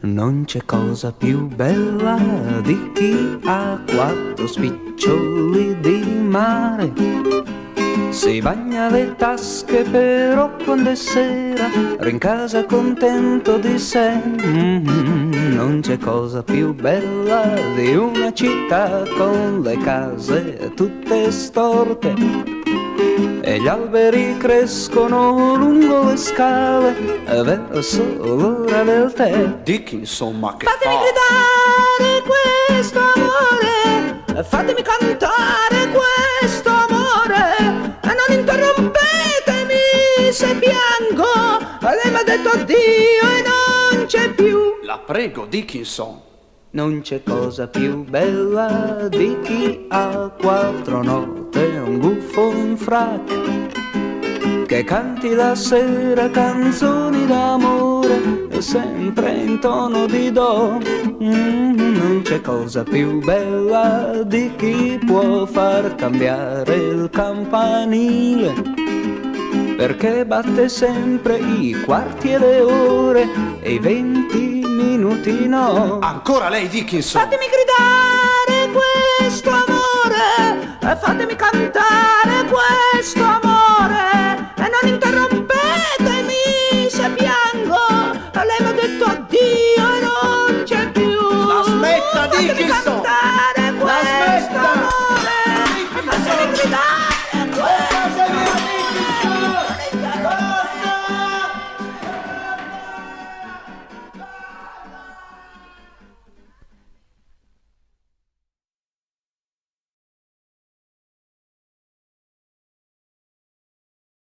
Non c'è cosa più bella di chi ha 4 spiccioli di mare. Si bagna le tasche però quando è sera rincasa contento di sé. Non c'è cosa più bella di una città con le case tutte storte e gli alberi crescono lungo le scale verso l'ora del tè. Dickinson, ma che Fatemi fa? gridare questo amore, fatemi cantare questo amore, e non interrompetemi se piango. Lei mi ha detto addio e non c'è più. La prego, Dickinson. Non c'è cosa più bella di chi ha 4 note, un buffo, un frac, che canti la sera canzoni d'amore sempre in tono di do. Non c'è cosa più bella di chi può far cambiare il campanile, perché batte sempre i quarti e le ore e i 20 minuti no. Ancora lei, Dickinson. Fatemi gridare questo amore, e fatemi cantare questo amore, e non interrompetemi